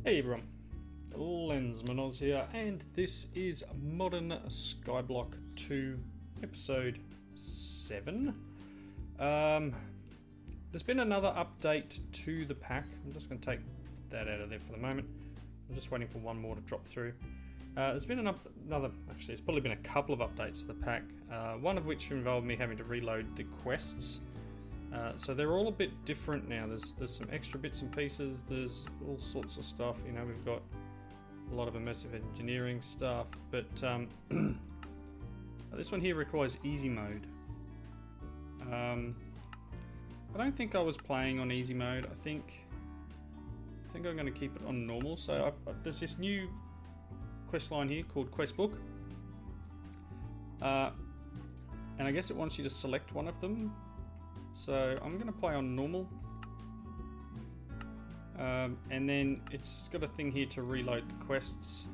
Hey everyone, Lensman Oz here, and this is Modern Skyblock 2, Episode 7. There's been another update to the pack. I'm just going to take that out of there for the moment. I'm just waiting for one more to drop through. There's been actually it's probably been a couple of updates to the pack, one of which involved me having to reload the quests. So they're all a bit different now. There's some extra bits and pieces. There's all sorts of stuff. You know, we've got a lot of immersive engineering stuff, but this one here requires easy mode. I don't think I was playing on easy mode. I think I'm going to keep it on normal. So there's this new quest line here called Quest Book, and I guess it wants you to select one of them. So I'm going to play on normal, and then it's got a thing here to reload the quests.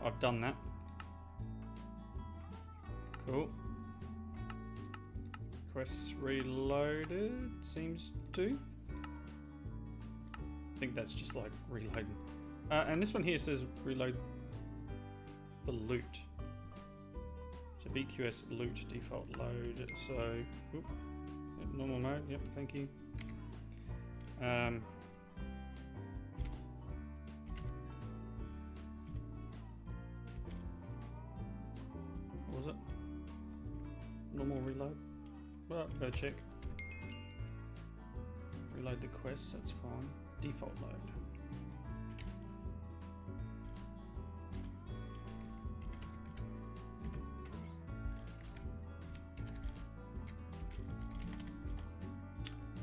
I've done that. Cool. Quests reloaded, seems to. I think that's just like reloading. And this one here says reload the loot. So BQS loot default load. So yep, normal mode. Yep, thank you. What was it? Normal reload. Well, go check. Reload the quests. That's fine. Default load.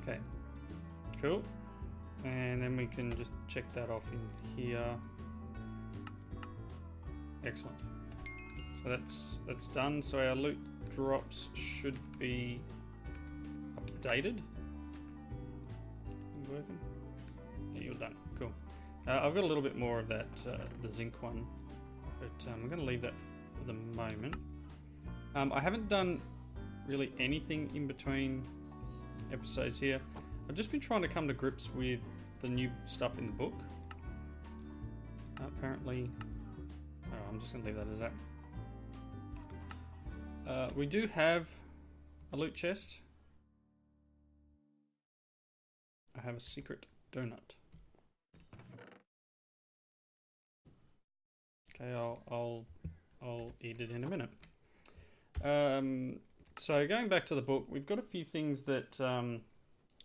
Okay, cool. And then we can just check that off in here. Excellent. So that's done. So our loot drops should be updated. You working? Yeah, you're done. Cool. I've got a little bit more of that, the zinc one, but I'm going to leave that for the moment. I haven't done really anything in between episodes here. I've just been trying to come to grips with the new stuff in the book. Apparently, I'm just going to leave that as that. We do have a loot chest. I have a secret donut. Okay, I'll eat it in a minute. So going back to the book, we've got a few things that, a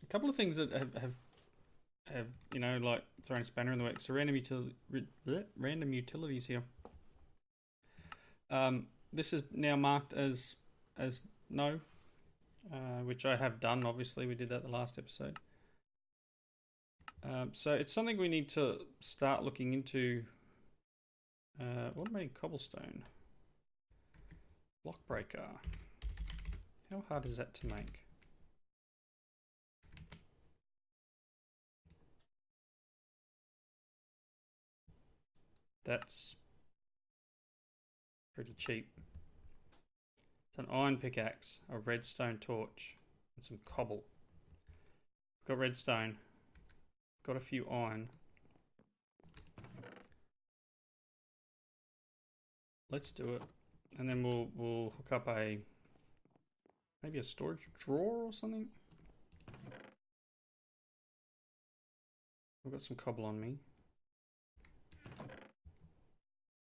couple of things that have you know, like thrown a spanner in the works. So random utilities here. This is now marked as no, which I have done. Obviously, we did that the last episode. So it's something we need to start looking into. Automating cobblestone. Block breaker. How hard is that to make? That's pretty cheap. It's an iron pickaxe, a redstone torch, and some cobble. Got redstone. Got a few iron. Let's do it, and then we'll hook up maybe a storage drawer or something. I've got some cobble on me.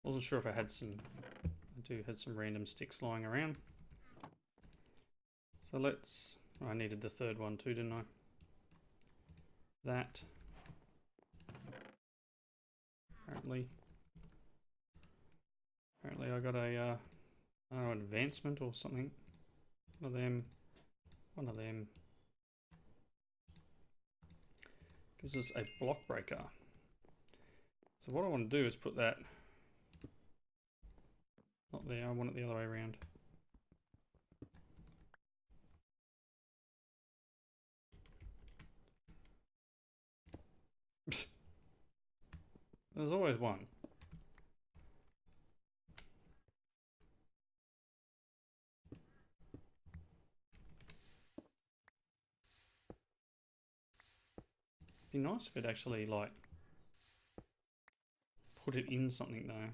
Wasn't sure if I had some. I had some random sticks lying around. So I needed the third one too, didn't I? That. Apparently I got a, I don't know, an advancement or something. One of them. Gives us a block breaker. So what I want to do is put that, not there, I want it the other way around. There's always one. Be nice if it actually like put it in something though.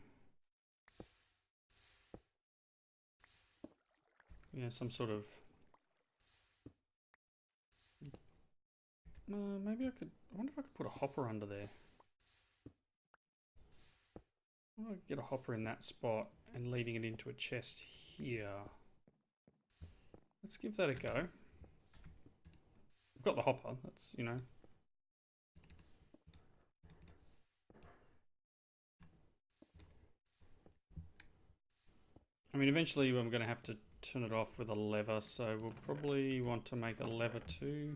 Yeah, some sort of... maybe I could... I wonder if I could put a hopper under there. I'll get a hopper in that spot and leading it into a chest here. Let's give that a go. I've got the hopper, that's, you know. I mean, eventually I'm going to have to turn it off with a lever, so we'll probably want to make a lever too.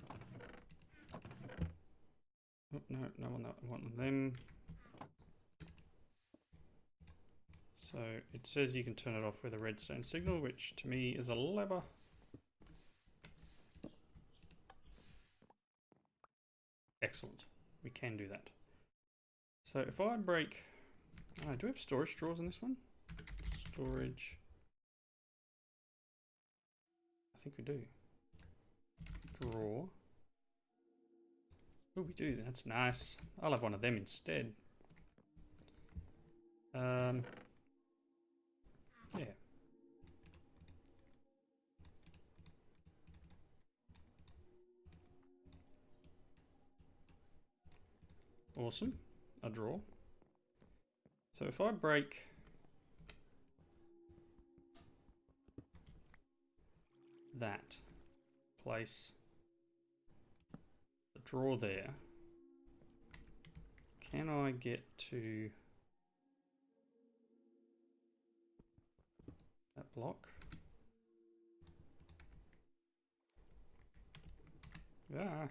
Oh, no, no one, one of them. So it says you can turn it off with a redstone signal, which to me is a lever. Excellent. We can do that. So if I break... do we have storage drawers in this one? Storage. I think we do. Drawer. Oh, we do. That's nice. I'll have one of them instead. Yeah. Awesome. A drawer. So if I break that, place the drawer there, can I get to that block? Yeah.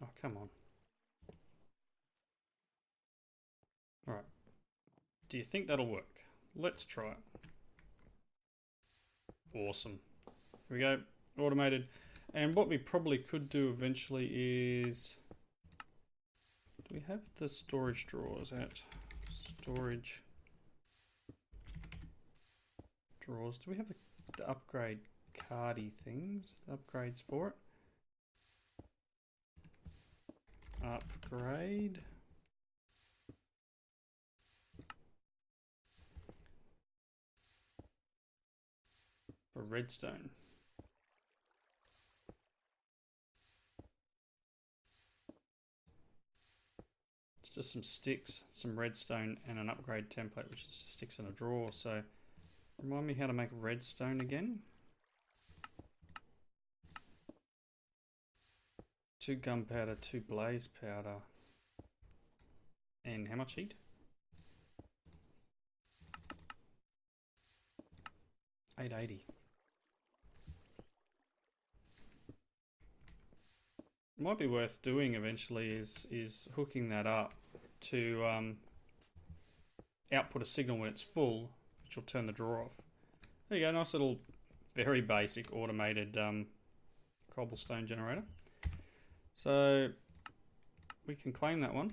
Oh, come on. Alright. Do you think that'll work? Let's try it. Awesome. Here we go. Automated. And what we probably could do eventually is... Do we have the storage drawers at? Storage drawers. Do we have the upgrade cardy things? Upgrades for it? Upgrade. For redstone. It's just some sticks, some redstone, and an upgrade template, which is just sticks in a drawer. So, remind me how to make redstone again. 2 gunpowder, 2 blaze powder. And how much heat? 880. Might be worth doing eventually is hooking that up to output a signal when it's full, which will turn the drawer off. There you go, nice little, very basic automated cobblestone generator. So we can claim that one.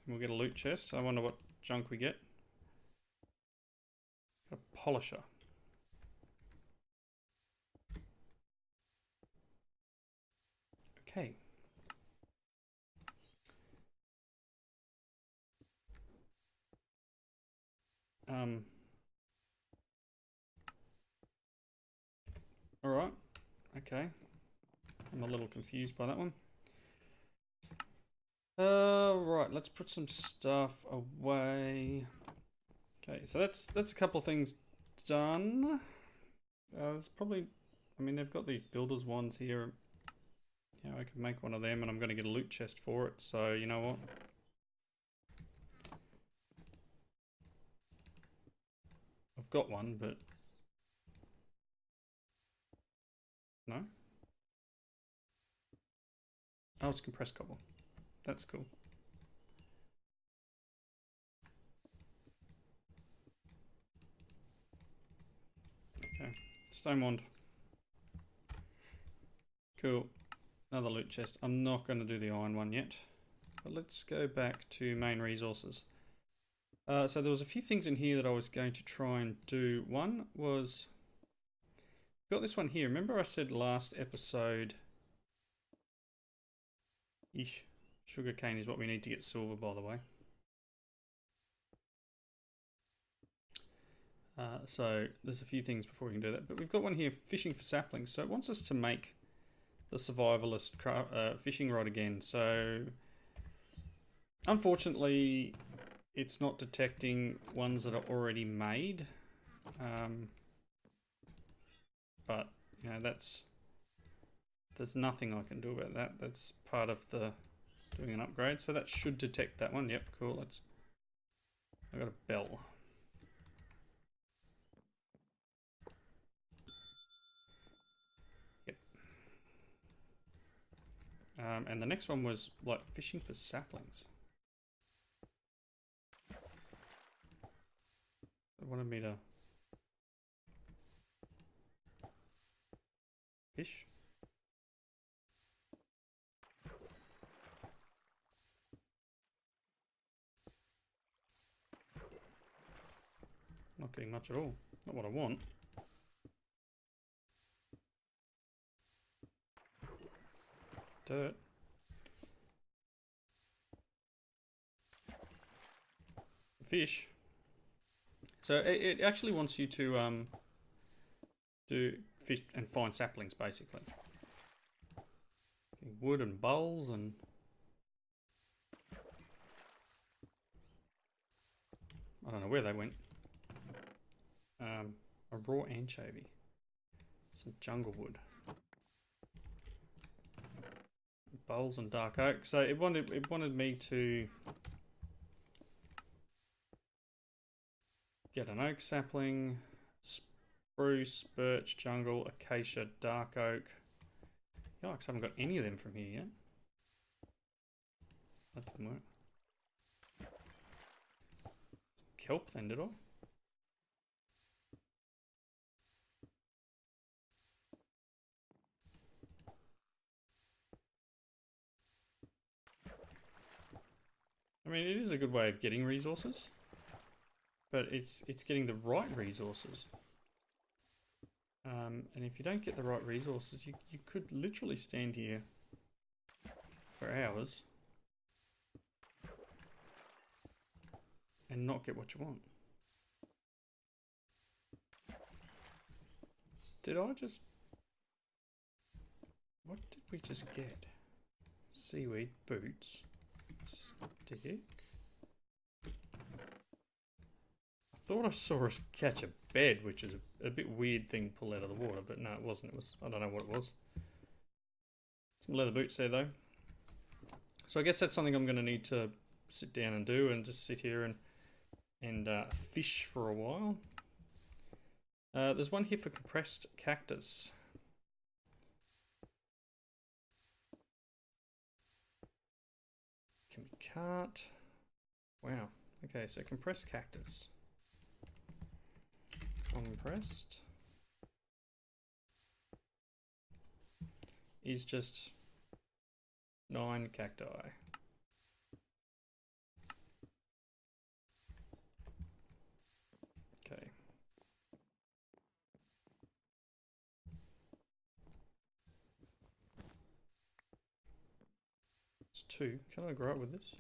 We'll get a loot chest. I wonder what junk we get. A polisher. Okay. All right. Okay. I'm a little confused by that one. Right. Let's put some stuff away. Okay. So that's a couple of things done. There's probably, I mean, they've got these builder's wands here. Yeah, I could make one of them, and I'm going to get a loot chest for it. So you know what? I've got one, but no. Oh, it's compressed cobble. That's cool. Okay, stone wand. Cool. Another loot chest. I'm not going to do the iron one yet. But let's go back to main resources. So there was a few things in here that I was going to try and do. One was... Got this one here. Remember I said last episode... Sugarcane is what we need to get silver, by the way. So there's a few things before we can do that, but we've got one here, fishing for saplings. So it wants us to make the survivalist fishing rod again. So unfortunately, it's not detecting ones that are already made. But you know, there's nothing I can do about that. That's part of the doing an upgrade. So that should detect that one. Yep, cool. I got a bell. And the next one was like fishing for saplings. It wanted me to fish. Not getting much at all. Not what I want. Dirt. Fish. So it actually wants you to do fish and find saplings, basically. Wood and bowls and I don't know where they went. A raw anchovy. Some jungle wood. Bowls and dark oak. So it wanted me to get an oak sapling, spruce, birch, jungle, acacia, dark oak. Yikes, I haven't got any of them from here yet. That didn't work. Some kelp then, did I? I mean, it is a good way of getting resources, but it's getting the right resources. And if you don't get the right resources, you could literally stand here for hours and not get what you want. Did I just... What did we just get? Seaweed, boots, stick. I thought I saw us catch a bed, which is a bit weird thing to pull out of the water, but no, it wasn't. It was, I don't know what it was. Some leather boots there though. So I guess that's something I'm going to need to sit down and do, and just sit here and fish for a while. There's one here for compressed cactus. Can we cart? Wow. Okay, so compressed cactus. Compressed is just 9 cacti. Okay. It's 2. Can I grow up with this?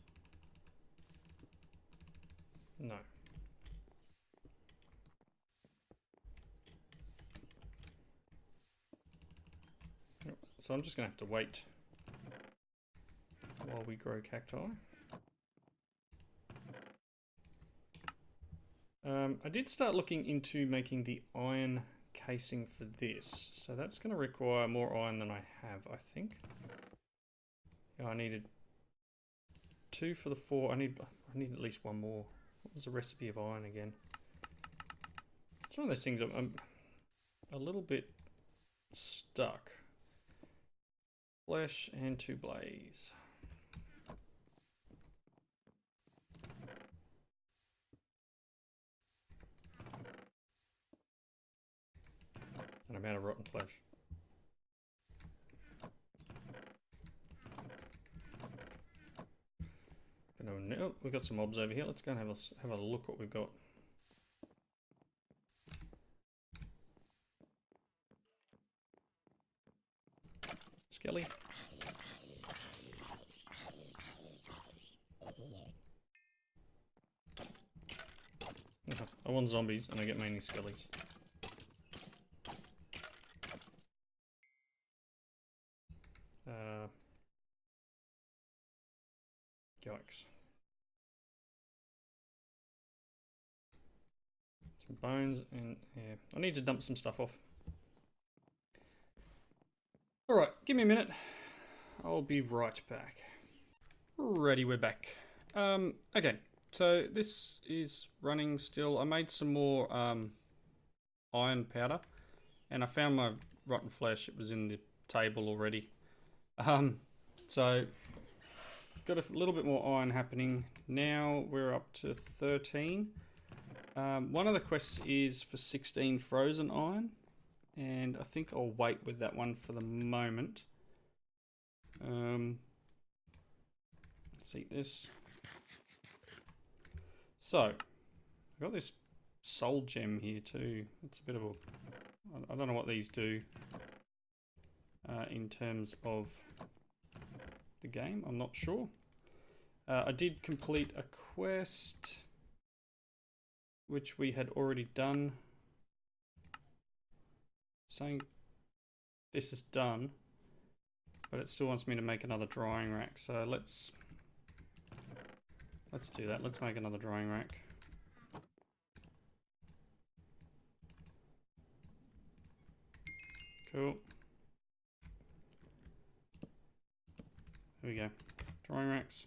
No. So I'm just going to have to wait while we grow cacti. I did start looking into making the iron casing for this. So that's going to require more iron than I have, I think. Yeah, I needed 2 for the 4. I need at least 1 more. What was the recipe of iron again? It's one of those things I'm a little bit stuck. Flesh and 2 blaze. And I'm out of rotten flesh. Oh, we've got some mobs over here. Let's go and have a look what we've got. Skelly. I want zombies, and I get mainly skellies. Yikes. Some bones, and yeah, I need to dump some stuff off. Alright, give me a minute. I'll be right back. Ready, we're back. Okay, so this is running still. I made some more iron powder, and I found my rotten flesh. It was in the table already. So got a little bit more iron happening. Now we're up to 13. One of the quests is for 16 frozen iron, and I think I'll wait with that one for the moment. Let's eat this. So, I've got this soul gem here too. It's a bit of a... I don't know what these do in terms of the game. I'm not sure. I did complete a quest which we had already done, saying this is done, but it still wants me to make another drying rack. So let's do that. Let's make another drying rack. Cool. Here we go. Drying racks.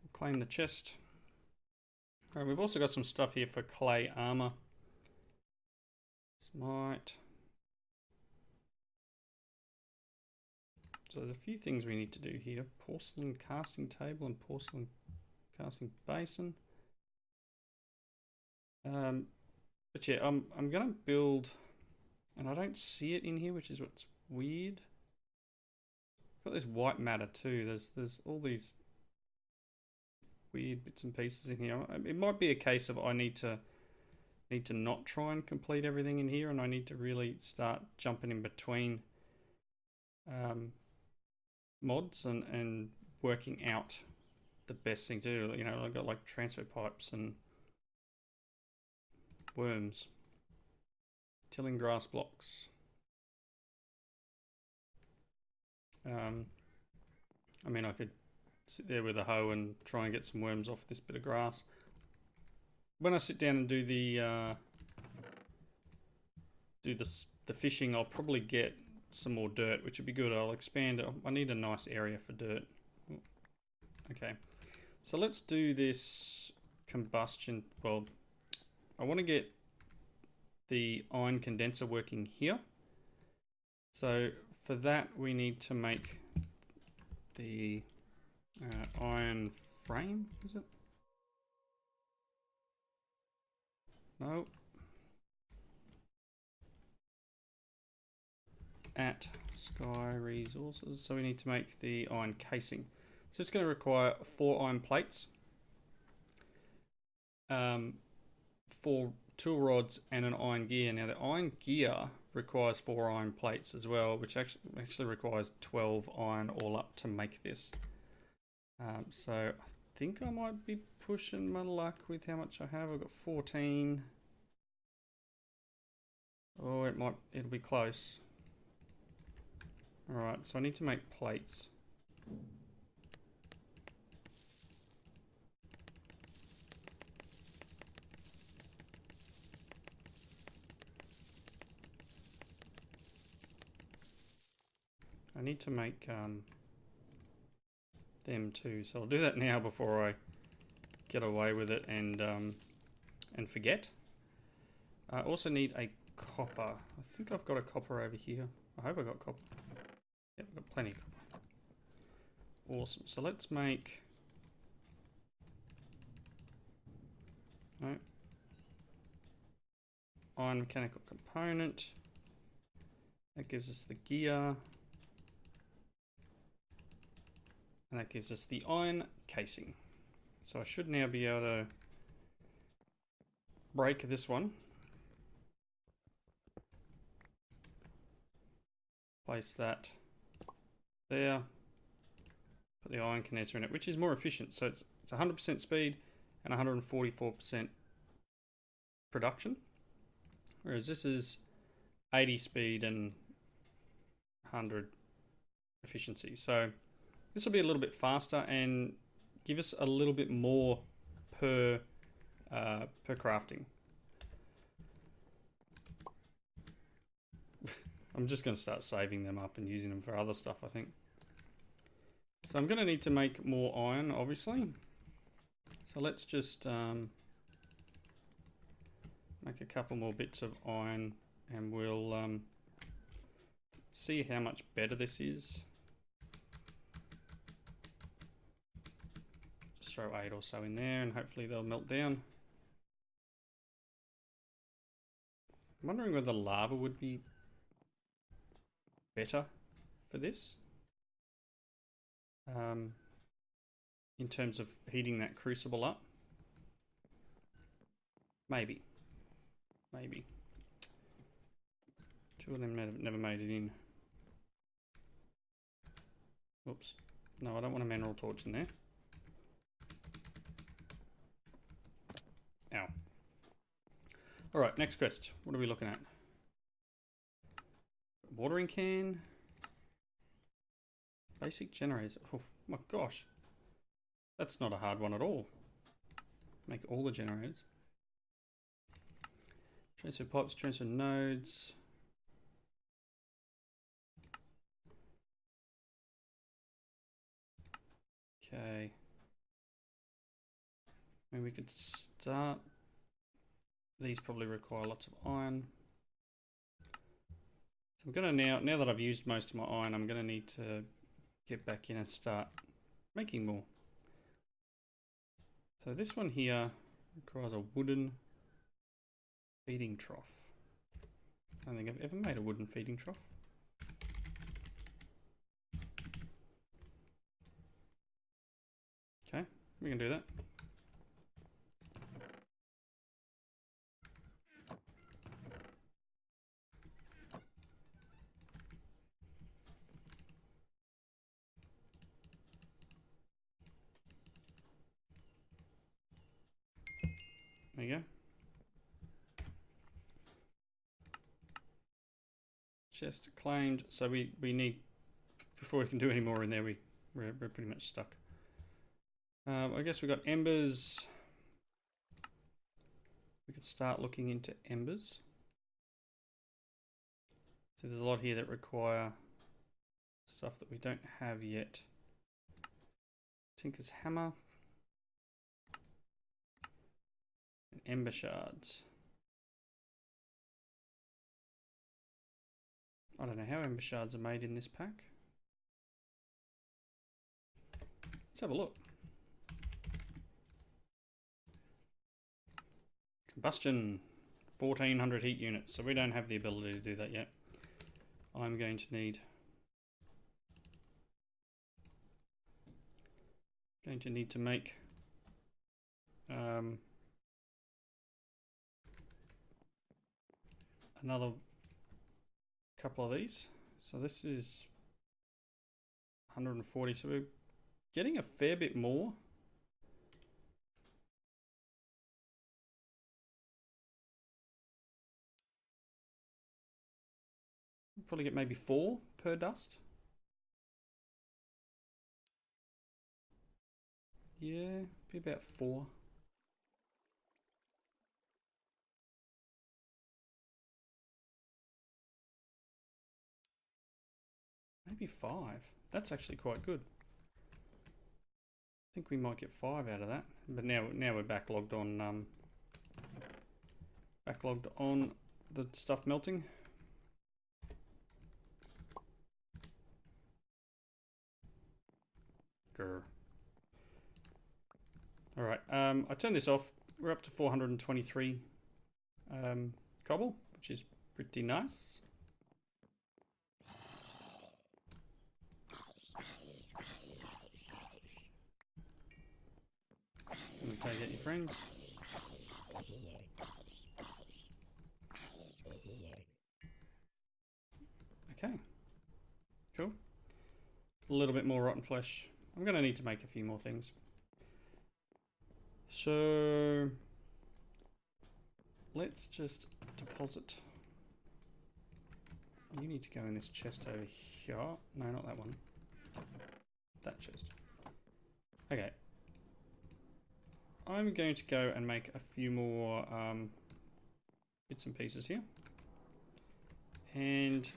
We'll claim the chest. Alright, we've also got some stuff here for clay armor. Smite. So there's a few things we need to do here. Porcelain casting table and porcelain casting basin. But yeah, I'm gonna build, and I don't see it in here, which is what's weird. Got this white matter too. There's all these weird bits and pieces in here. It might be a case of I need to not try and complete everything in here, and I need to really start jumping in between mods and working out the best thing to do. You know, I've got like transfer pipes and worms, tilling grass blocks. I mean, I could sit there with a hoe and try and get some worms off this bit of grass. When I sit down and do the fishing, I'll probably get some more dirt, which would be good. I'll expand it. I need a nice area for dirt. Okay, so let's do this combustion. Well, I want to get the iron condenser working here. So for that, we need to make the iron frame, is it? No. At Sky Resources. So we need to make the iron casing. So it's going to require 4 iron plates, 4 tool rods, and an iron gear. Now the iron gear requires 4 iron plates as well, which actually requires 12 iron all up to make this. So I think I might be pushing my luck with how much I have. I've got 14. Oh, it'll be close. Alright, so I need to make plates. I need to make them too, so I'll do that now before I get away with it and forget. I also need a copper. I think I've got a copper over here. I hope I got copper. Yep, I've got plenty of copper. Awesome. So let's make... No. Iron mechanical component. That gives us the gear. And that gives us the iron casing. So I should now be able to break this one. Place that there. Put the iron condenser in it, which is more efficient. So it's 100% speed and 144% production. Whereas this is 80 speed and 100 efficiency. So this will be a little bit faster and give us a little bit more per crafting. I'm just going to start saving them up and using them for other stuff, I think. So I'm going to need to make more iron, obviously. So let's just make a couple more bits of iron and we'll see how much better this is. Just throw 8 or so in there and hopefully they'll melt down. I'm wondering whether lava would be better for this. In terms of heating that crucible up. Maybe. Two of them never made it in. Whoops. No, I don't want a mineral torch in there. Ow. Alright, next quest. What are we looking at? Watering can. Basic generators. Oh my gosh. That's not a hard one at all. Make all the generators. Transfer pipes, transfer nodes. Okay. I mean, we could start. These probably require lots of iron. So I'm gonna now that I've used most of my iron, I'm gonna need to get back in and start making more. So this one here requires a wooden feeding trough. I don't think I've ever made a wooden feeding trough. Okay, we can do that. There you go. Chest claimed. So we need, before we can do any more in there, we're pretty much stuck. I guess we've got embers. We could start looking into embers. So there's a lot here that require stuff that we don't have yet. Tinker's hammer. And ember shards. I don't know how ember shards are made in this pack. Let's have a look. Combustion, 1400 heat units. So we don't have the ability to do that yet. I'm going to need to make another couple of these. So this is 140. So we're getting a fair bit more. Probably get maybe 4 per dust. Yeah, be about 4. Maybe 5. That's actually quite good. I think we might get 5 out of that. But now we're backlogged on the stuff melting. Grr. All right, I turned this off. We're up to 423 cobble, which is pretty nice. Let me take out your friends. Okay, cool. A little bit more rotten flesh. I'm going to need to make a few more things. So let's just deposit. You need to go in this chest over here. No, not that one. That chest. Okay. I'm going to go and make a few more bits and pieces here. And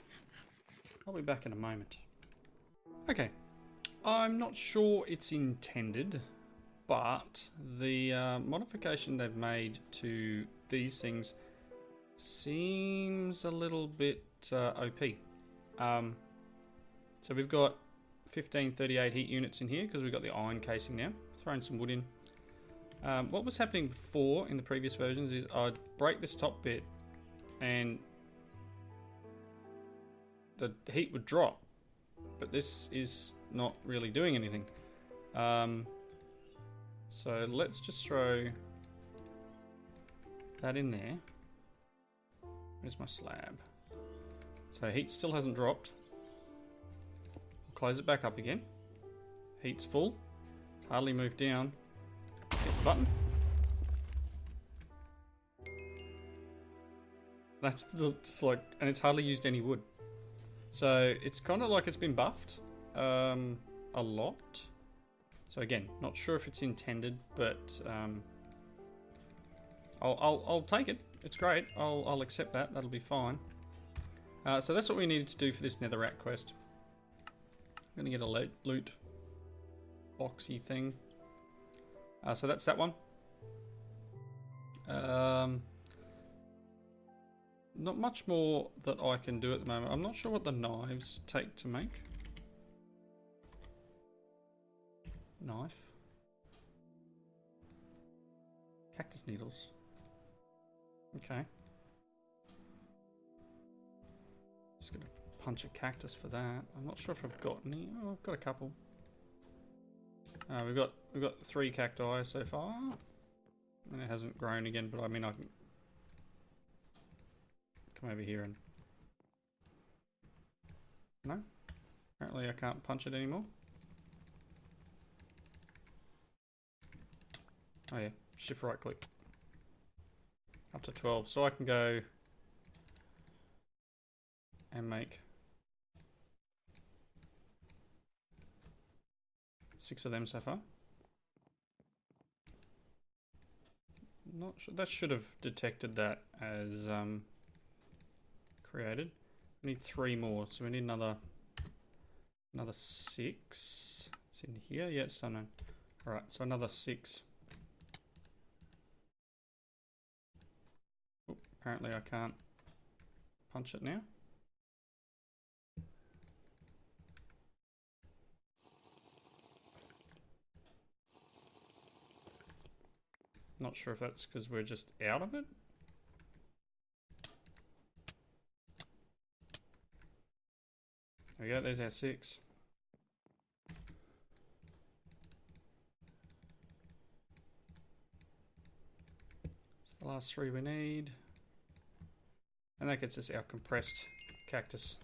I'll be back in a moment. Okay. I'm not sure it's intended, but the modification they've made to these things seems a little bit OP. So we've got 1538 heat units in here because we've got the iron casing now. Throwing some wood in. What was happening before in the previous versions is I'd break this top bit and the heat would drop, but this is not really doing anything. So let's just throw that in there. Where's my slab? So heat still hasn't dropped. I'll close it back up again. Heat's full. Hardly moved down. Hit the button. That's like, and it's hardly used any wood. So it's kind of like it's been buffed a lot. So again, not sure if it's intended, but I'll take it. It's great. I'll accept that. That'll be fine. So that's what we needed to do for this netherrack quest. I'm gonna get a loot boxy thing. So that's that one. Not much more that I can do at the moment. I'm not sure what the knives take to make. Knife. Cactus needles. Okay. Just gonna punch a cactus for that. I'm not sure if I've got any. Oh, I've got a couple. We've got 3 cacti so far. And it hasn't grown again, but I mean I can come over here and... No? Apparently I can't punch it anymore. Oh yeah, shift right click. Up to 12. So I can go and make 6 of them so far. Not sure, that should have detected that as created. We need 3 more, so we need another 6. It's in here. Yeah, it's done. All right, so another 6. Oop, apparently I can't punch it now. Not sure if that's because we're just out of it. There we go, there's our 6. It's the last 3 we need. And that gets us our compressed cactus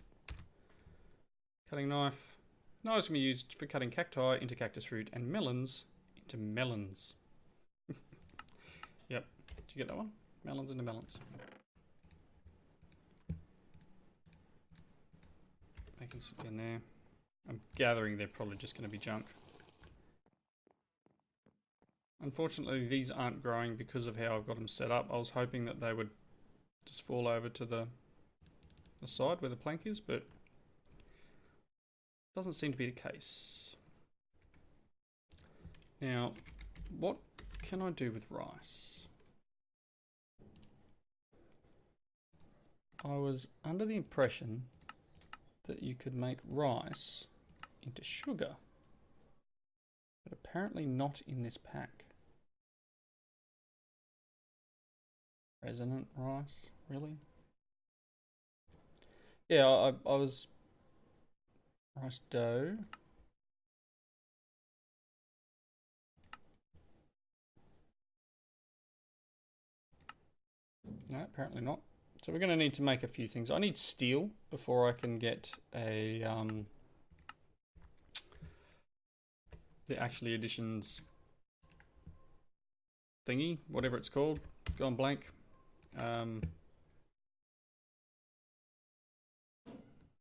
cutting knife. Knives can be used for cutting cacti into cactus fruit and melons into melons. Yep, did you get that one? Melons into melons. They can sit in there. I'm gathering they're probably just going to be junk. Unfortunately, these aren't growing because of how I've got them set up. I was hoping that they would just fall over to the side where the plank is, but doesn't seem to be the case. Now, what can I do with rice? I was under the impression that you could make rice into sugar, but apparently not in this pack. Resonant rice, really? Yeah, I was rice dough. No, apparently not. So we're going to need to make a few things. I need steel before I can get a the actually additions thingy, whatever it's called, gone blank.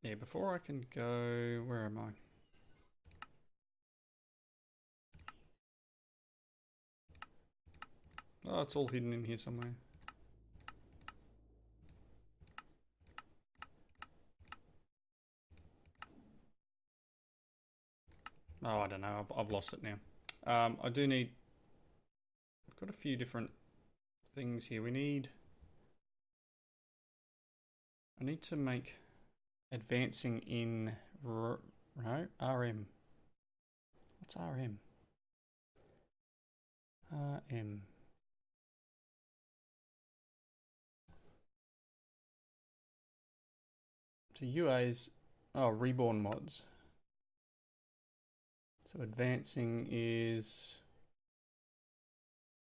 Yeah, before I can go, where am I? Oh, it's all hidden in here somewhere. Oh, I don't know. I've lost it now. I do need... I've got a few different things here. I need to make advancing in... No, RM. What's RM? RM. So UA's... Oh, reborn mods. So advancing is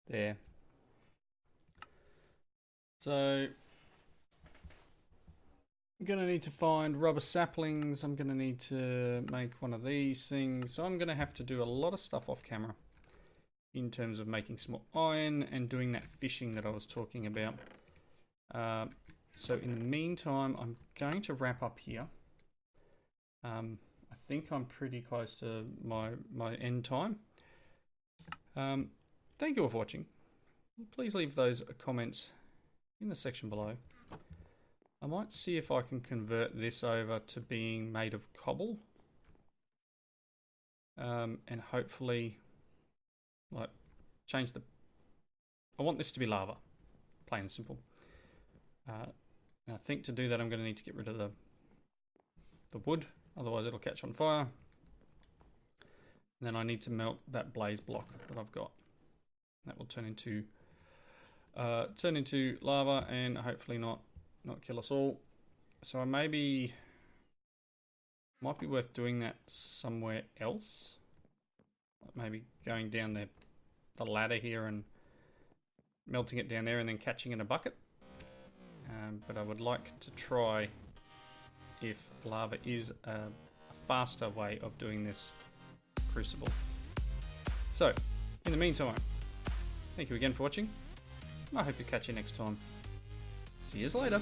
there. So I'm going to need to find rubber saplings. I'm going to need to make one of these things. So I'm going to have to do a lot of stuff off camera in terms of making some more iron and doing that fishing that I was talking about. So in the meantime, I'm going to wrap up here. I think I'm pretty close to my end time. Thank you all for watching. Please leave those comments in the section below. I might see if I can convert this over to being made of cobble. And hopefully, like, change the... I want this to be lava, plain and simple. And I think to do that I'm going to need to get rid of the wood. Otherwise it'll catch on fire. And then I need to melt that blaze block that I've got. That will turn into lava and hopefully not kill us all. So I might be worth doing that somewhere else. Like maybe going down the ladder here and melting it down there and then catching in a bucket. But I would like to try if lava is a faster way of doing this crucible. So, in the meantime, thank you again for watching. I hope to catch you next time. See you later.